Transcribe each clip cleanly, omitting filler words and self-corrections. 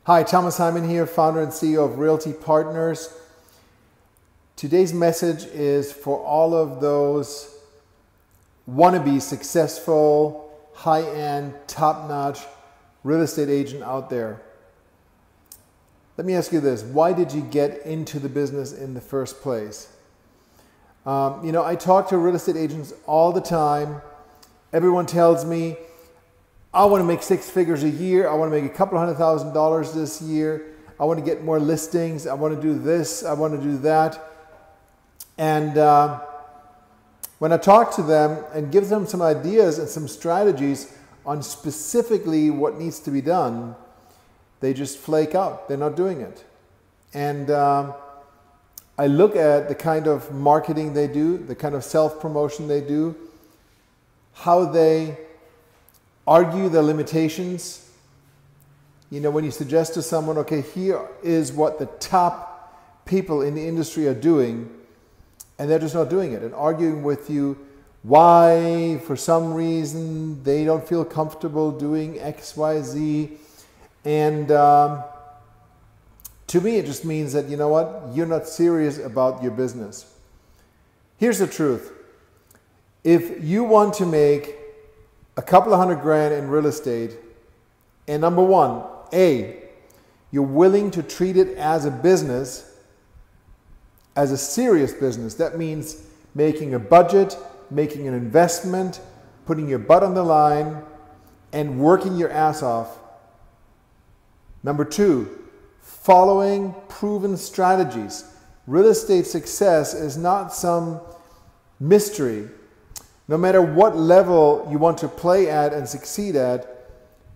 Hi, Thomas Heimann here, founder and CEO of Realty Partners. Today's message is for all of those wannabe successful, high-end, top-notch real estate agent out there. Let me ask you this. Why did you get into the business in the first place? I talk to real estate agents all the time. Everyone tells me, I want to make 6 figures a year. I want to make a couple $100,000 this year. I want to get more listings. I want to do this. I want to do that. And when I talk to them and give them some ideas and some strategies on specifically what needs to be done, they just flake out. They're not doing it. And I look at the kind of marketing they do, the kind of self-promotion they do, how they argue their limitations. When you suggest to someone, okay, here is what the top people in the industry are doing, and they're just not doing it, and arguing with you why, for some reason, they don't feel comfortable doing X, Y, Z. And to me, it just means that, you're not serious about your business. Here's the truth. If you want to make a couple of $100,000 in real estate, and number one, you're willing to treat it as a business, as a serious business. That means making a budget, making an investment, putting your butt on the line, and working your ass off. Number two, following proven strategies. Real estate success is not some mystery. No matter what level you want to play at and succeed at,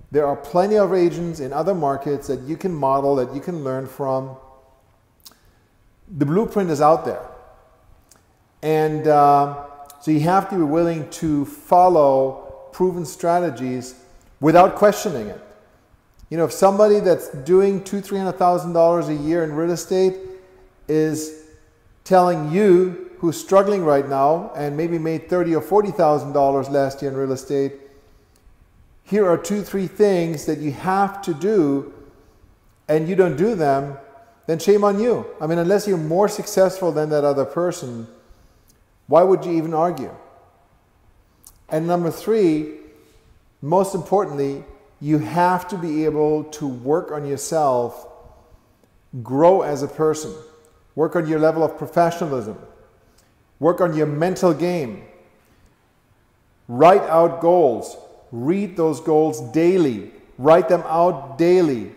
there are plenty of agents in other markets that you can model, that you can learn from. The blueprint is out there. And so you have to be willing to follow proven strategies without questioning it. If somebody that's doing $200,000, $300,000 a year in real estate is telling you, who's struggling right now and maybe made $30,000 or $40,000 last year in real estate, here are 2, 3 things that you have to do, and you don't do them, then shame on you. Unless you're more successful than that other person, why would you even argue? And number 3, most importantly, you have to be able to work on yourself, grow as a person, work on your level of professionalism, work on your mental game, write out goals, read those goals daily, write them out daily,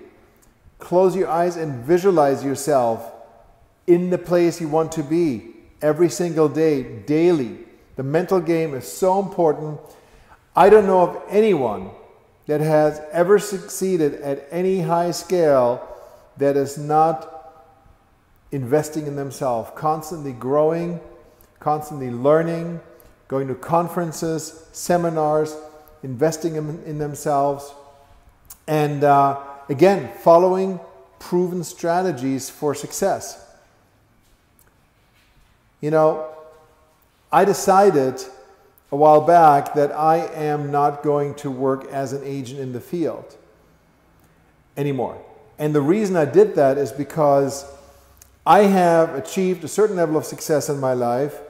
close your eyes and visualize yourself in the place you want to be every single day, daily. The mental game is so important. I don't know of anyone that has ever succeeded at any high scale that is not investing in themselves, constantly growing, constantly learning, going to conferences, seminars, investing in themselves, and again, following proven strategies for success. I decided a while back that I am not going to work as an agent in the field anymore. And the reason I did that is because I have achieved a certain level of success in my life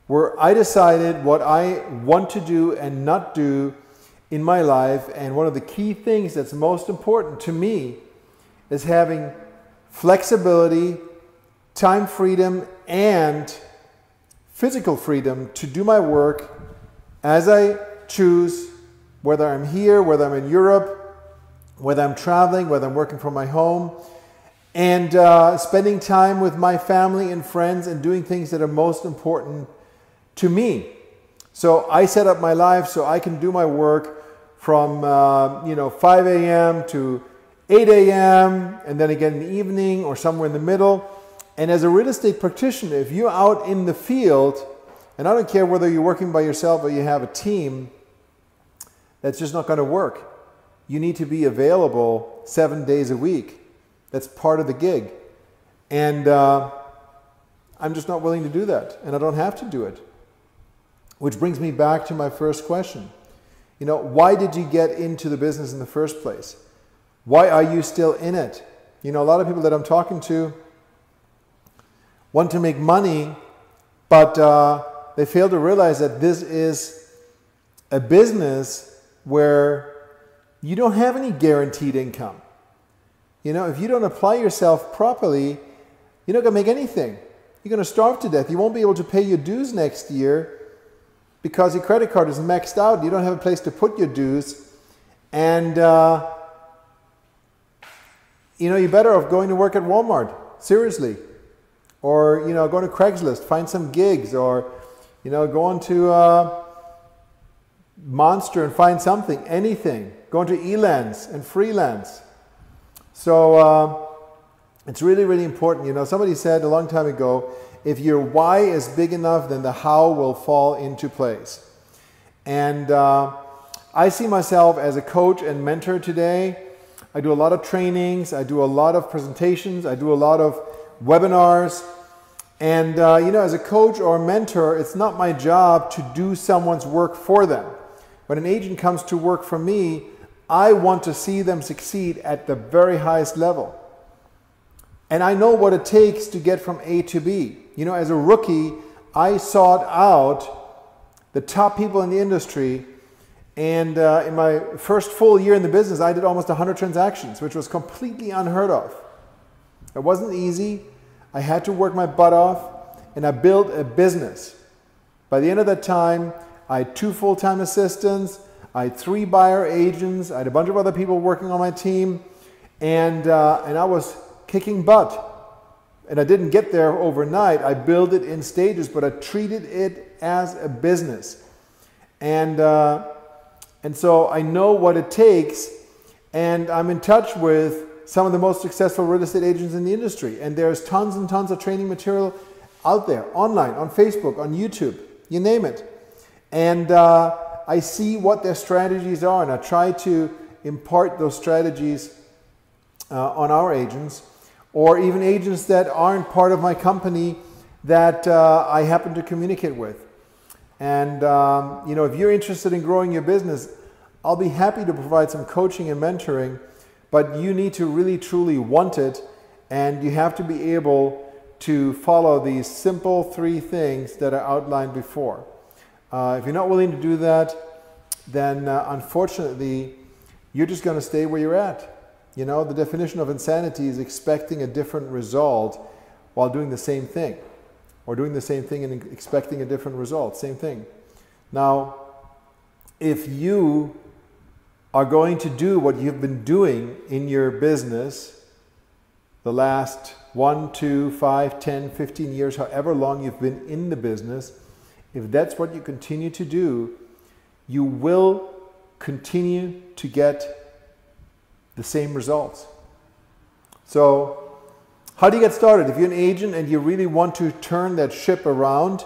where I decided what I want to do and not do in my life. And one of the key things that's most important to me is having flexibility, time freedom, and physical freedom to do my work as I choose, whether I'm here, whether I'm in Europe, whether I'm traveling, whether I'm working from my home, and spending time with my family and friends and doing things that are most important to me. So I set up my life so I can do my work from 5 a.m. to 8 a.m. and then again in the evening or somewhere in the middle. And as a real estate practitioner, if you're out in the field, and I don't care whether you're working by yourself or you have a team, that's just not going to work. You need to be available 7 days a week. That's part of the gig. And I'm just not willing to do that, and I don't have to do it. Which brings me back to my first question. Why did you get into the business in the first place? Why are you still in it? You know, a lot of people that I'm talking to want to make money, but they fail to realize that this is a business where you don't have any guaranteed income. You know, if you don't apply yourself properly, you're not going to make anything. You're going to starve to death. You won't be able to pay your dues next year because your credit card is maxed out. You don't have a place to put your dues. And, you know, you're better off going to work at Walmart. Seriously. Or, you know, going to Craigslist, find some gigs. Or, you know, go on to Monster and find something. Anything. Go into Elance and freelance. So, it's really, really important. You know, somebody said a long time ago, if your why is big enough, then the how will fall into place. And I see myself as a coach and mentor today. I do a lot of trainings. I do a lot of presentations. I do a lot of webinars. And, you know, as a coach or a mentor, it's not my job to do someone's work for them. When an agent comes to work for me, I want to see them succeed at the very highest level. And I know what it takes to get from A to B. You know, as a rookie, I sought out the top people in the industry. And in my first full year in the business, I did almost 100 transactions, which was completely unheard of. It wasn't easy. I had to work my butt off, and I built a business. By the end of that time, I had 2 full-time assistants. I had 3 buyer agents. I had a bunch of other people working on my team. And I was kicking butt. And I didn't get there overnight. I built it in stages, but I treated it as a business. And so I know what it takes, and I'm in touch with some of the most successful real estate agents in the industry. And there's tons and tons of training material out there, online, on Facebook, on YouTube, you name it. And I see what their strategies are, and I try to impart those strategies on our agents, or even agents that aren't part of my company that I happen to communicate with. And you know, if you're interested in growing your business, I'll be happy to provide some coaching and mentoring, but you need to really truly want it, and you have to be able to follow these simple 3 things that are outlined before. If you're not willing to do that, then unfortunately, you're just going to stay where you're at. You know, the definition of insanity is expecting a different result while doing the same thing, or doing the same thing and expecting a different result, same thing. Now, if you are going to do what you've been doing in your business the last 1, 2, 5, 10, 15 years, however long you've been in the business, if that's what you continue to do, you will continue to get the same results. So how do you get started? If you're an agent and you really want to turn that ship around,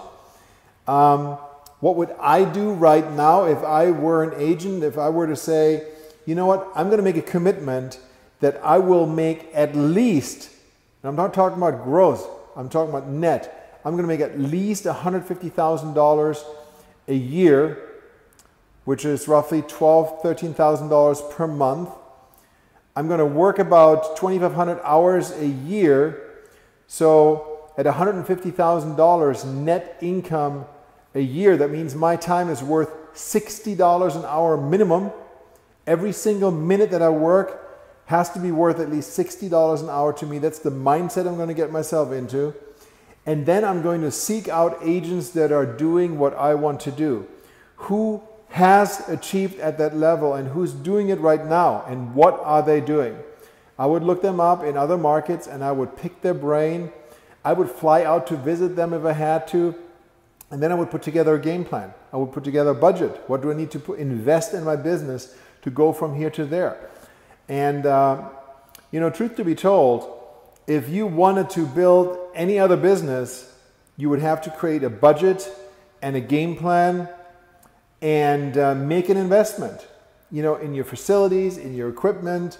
what would I do right now if I were an agent? If I were to say, you know what, I'm going to make a commitment that I will make at least, and I'm not talking about gross, I'm talking about net, I'm going to make at least $150,000 a year, which is roughly $12,000, $13,000 per month. I'm going to work about 2,500 hours a year. So at $150,000 net income a year, that means my time is worth $60 an hour minimum. Every single minute that I work has to be worth at least $60 an hour to me. That's the mindset I'm going to get myself into. And then I'm going to seek out agents that are doing what I want to do. Who has achieved at that level, and who's doing it right now, and what are they doing? I would look them up in other markets, and I would pick their brain. I would fly out to visit them if I had to, and then I would put together a game plan. I would put together a budget. What do I need to invest in my business to go from here to there? And you know, truth to be told, if you wanted to build any other business, you would have to create a budget and a game plan and make an investment, you know, in your facilities, in your equipment,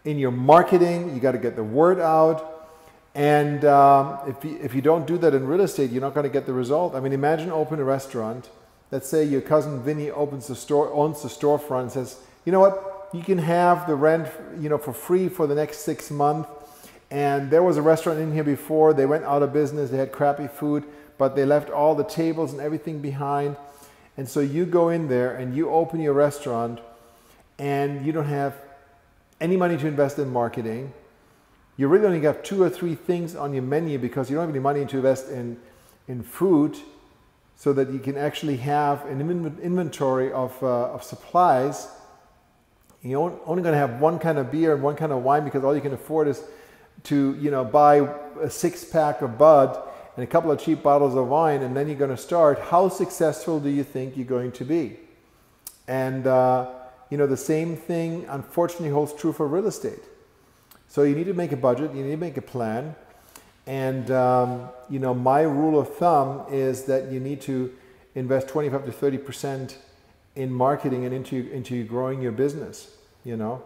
in your marketing. You got to get the word out. And if you don't do that in real estate, you're not going to get the result. I mean, imagine open a restaurant. Let's say your cousin Vinny owns the storefront and says, you know what, you can have the rent, you know, for free for the next 6 months. And there was a restaurant in here before. They went out of business. They had crappy food, but they left all the tables and everything behind. And so you go in there and you open your restaurant and you don't have any money to invest in marketing. You really only got 2 or 3 things on your menu because you don't have any money to invest in food, so that you can actually have an inventory of supplies. You're only going to have one kind of beer and one kind of wine because all you can afford is to, you know, buy a 6-pack of Bud and a couple of cheap bottles of wine, and then you're going to start. How successful do you think you're going to be? And you know, the same thing unfortunately holds true for real estate. So you need to make a budget, you need to make a plan. And you know, my rule of thumb is that you need to invest 25 to 30% in marketing and into growing your business, you know.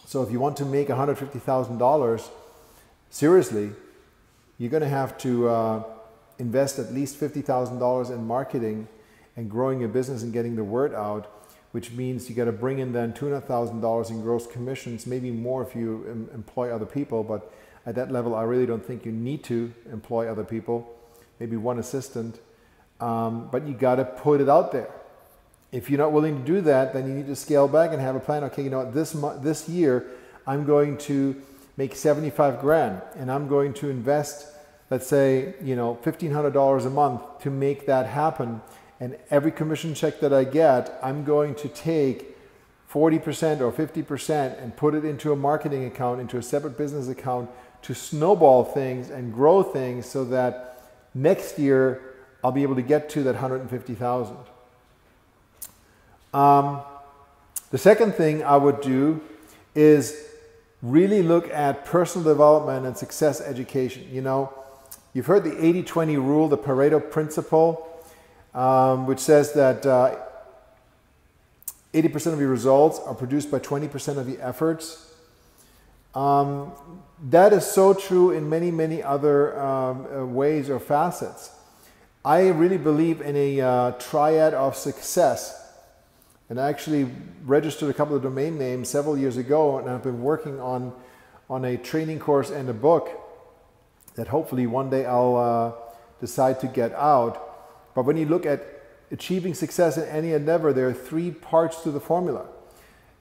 So if you want to make $150,000, seriously, you're going to have to invest at least $50,000 in marketing and growing your business and getting the word out, which means you got to bring in then $200,000 in gross commissions, maybe more if you employ other people. But at that level, I really don't think you need to employ other people, maybe one assistant. But you got to put it out there. If you're not willing to do that, then you need to scale back and have a plan. Okay, you know what, this year I'm going to make 75 grand and I'm going to invest, let's say, you know, $1,500 a month to make that happen. And every commission check that I get, I'm going to take 40% or 50% and put it into a marketing account, into a separate business account, to snowball things and grow things so that next year I'll be able to get to that 150,000. The second thing I would do is really look at personal development and success education. You know, you've heard the 80-20 rule, the Pareto principle, which says that 80% of your results are produced by 20% of your efforts. That is so true in many, many other ways or facets. I really believe in a triad of success. And I actually registered a couple of domain names several years ago, and I've been working on a training course and a book that hopefully one day I'll decide to get out. But when you look at achieving success in any endeavor, there are 3 parts to the formula.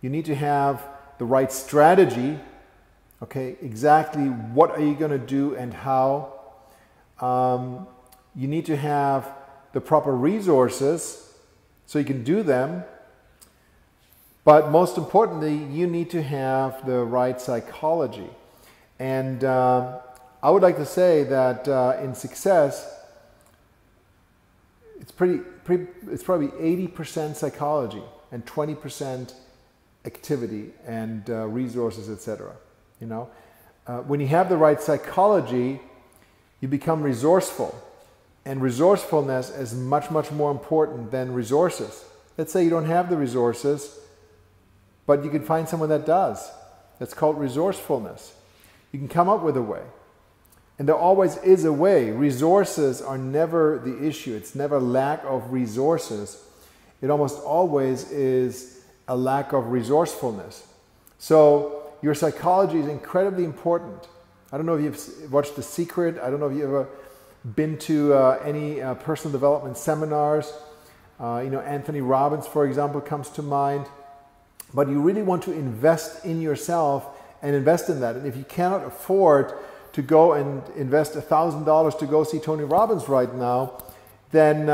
You need to have the right strategy. Okay, exactly what are you going to do and how. You need to have the proper resources so you can do them. But most importantly, you need to have the right psychology. And I would like to say that in success, it's probably 80% psychology and 20% activity and resources, etc. You know, when you have the right psychology, you become resourceful, and resourcefulness is much, much more important than resources. Let's say you don't have the resources, but you can find someone that does. That's called resourcefulness. You can come up with a way. And there always is a way. Resources are never the issue. It's never lack of resources. It almost always is a lack of resourcefulness. So your psychology is incredibly important. I don't know if you've watched The Secret. I don't know if you've ever been to any personal development seminars. You know, Anthony Robbins, for example, comes to mind. But you really want to invest in yourself and invest in that. And if you cannot afford to go and invest $1,000 to go see Tony Robbins right now, then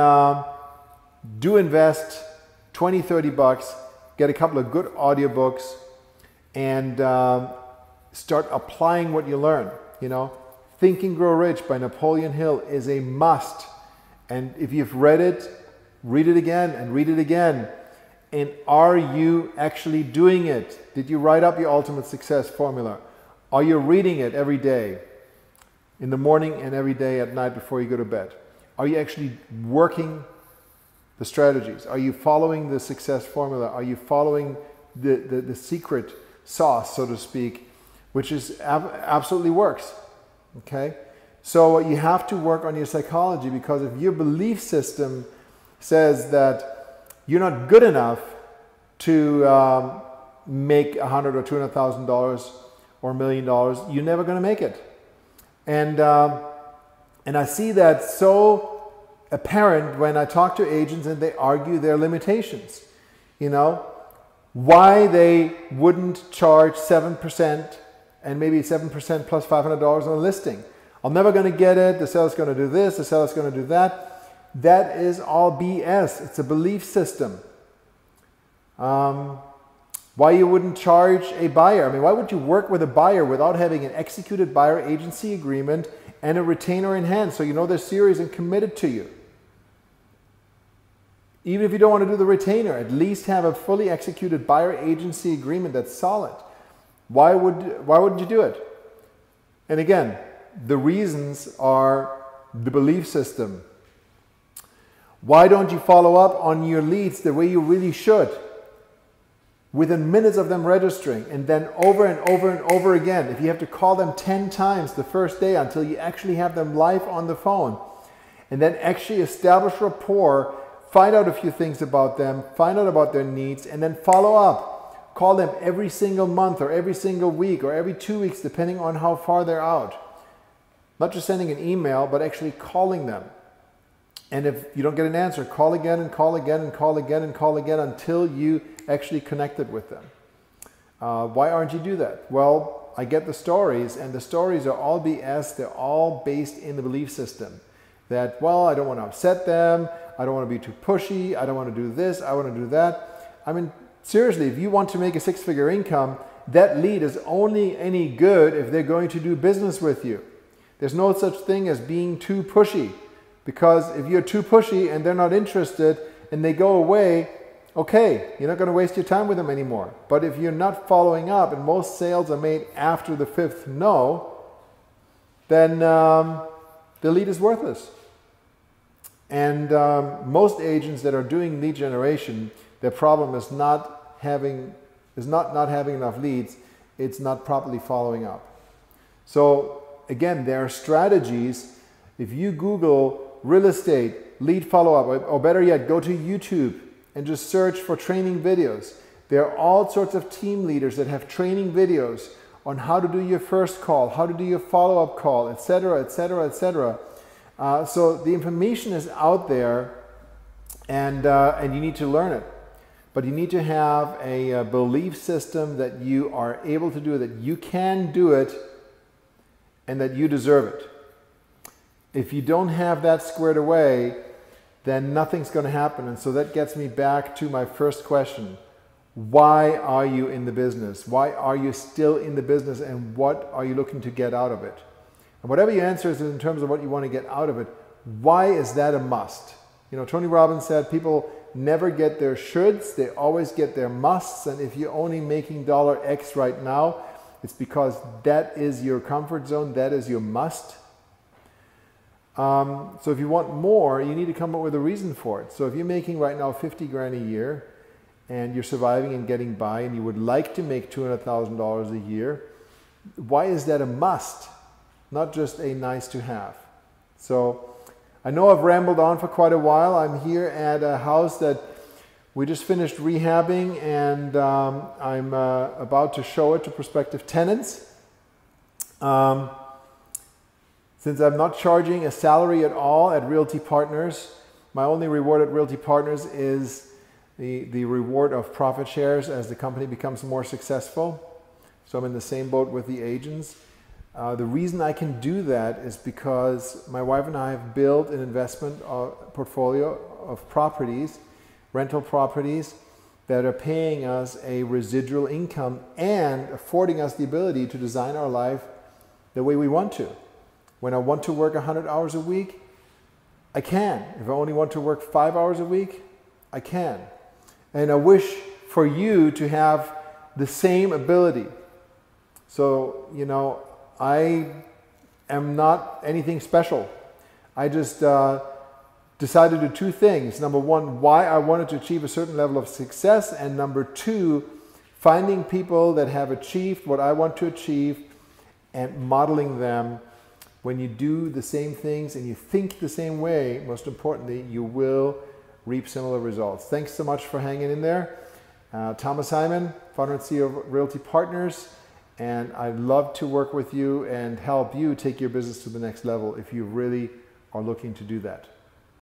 do invest 20, 30 bucks, get a couple of good audiobooks, and start applying what you learn. You know, Think and Grow Rich by Napoleon Hill is a must. And if you've read it, read it again and read it again. And are you actually doing it? Did you write up your ultimate success formula? Are you reading it every day? In the morning and every day at night before you go to bed? Are you actually working the strategies? Are you following the success formula? Are you following the secret sauce, so to speak, which is absolutely works? Okay? So you have to work on your psychology, because if your belief system says that you're not good enough, to make $100,000 or $200,000 or $1 million, you're never going to make it. And I see that so apparent when I talk to agents and they argue their limitations. You know, why they wouldn't charge 7% and maybe 7% plus $500 on a listing. I'm never going to get it. The seller's going to do this. The seller's going to do that. That is all BS. It's a belief system. Why you wouldn't charge a buyer? I mean, why would you work with a buyer without having an executed buyer agency agreement and a retainer in hand so you know they're serious and committed to you? Even if you don't want to do the retainer, at least have a fully executed buyer agency agreement that's solid. Why wouldn't you do it? And again, the reasons are the belief system. Why don't you follow up on your leads the way you really should? Within minutes of them registering, and then over and over and over again. If you have to call them 10 times the first day until you actually have them live on the phone, and then actually establish rapport, find out a few things about them, find out about their needs, and then follow up. Call them every single month or every single week or every 2 weeks, depending on how far they're out. Not just sending an email, but actually calling them. And if you don't get an answer, call again and call again and call again and call again until you actually connected with them. Why aren't you do that? Well, I get the stories, and the stories are all BS. They're all based in the belief system. That, well, I don't want to upset them. I don't want to be too pushy. I don't want to do this. I want to do that. I mean, seriously, if you want to make a six-figure income, that lead is only any good if they're going to do business with you. There's no such thing as being too pushy, because if you're too pushy and they're not interested and they go away, okay, you're not going to waste your time with them anymore. But if you're not following up, and most sales are made after the 5th no, then the lead is worthless. And most agents that are doing lead generation, their problem is not having enough leads. It's not properly following up. So again, there are strategies. If you Google real estate lead follow-up, or better yet, go to YouTube and just search for training videos. There are all sorts of team leaders that have training videos on how to do your first call, how to do your follow-up call, etc., etc., etc. So the information is out there, and you need to learn it. But you need to have a belief system that you are able to do it, that you can do it, and that you deserve it. If you don't have that squared away, then nothing's going to happen. And so that gets me back to my first question. Why are you in the business? Why are you still in the business, and what are you looking to get out of it? And whatever your answer is in terms of what you want to get out of it, why is that a must? You know, Tony Robbins said people never get their shoulds, they always get their musts. And if you're only making $X right now, it's because that is your comfort zone, that is your must. So if you want more, you need to come up with a reason for it. So if you're making right now 50 grand a year and you're surviving and getting by, and you would like to make $200,000 a year, why is that a must? Not just a nice to have. So I know I've rambled on for quite a while. I'm here at a house that we just finished rehabbing, and I'm about to show it to prospective tenants. Since I'm not charging a salary at all at Realty Partners, my only reward at Realty Partners is the reward of profit shares as the company becomes more successful. So I'm in the same boat with the agents. The reason I can do that is because my wife and I have built an investment portfolio of properties, rental properties, that are paying us a residual income and affording us the ability to design our life the way we want to. When I want to work 100 hours a week, I can. If I only want to work 5 hours a week, I can. And I wish for you to have the same ability. So, you know, I am not anything special. I just decided to do two things. Number one, why I wanted to achieve a certain level of success. And number two, finding people that have achieved what I want to achieve and modeling them. When you do the same things and you think the same way, most importantly, you will reap similar results. Thanks so much for hanging in there. Thomas Heimann, founder and CEO of Realty Partners, and I'd love to work with you and help you take your business to the next level if you really are looking to do that.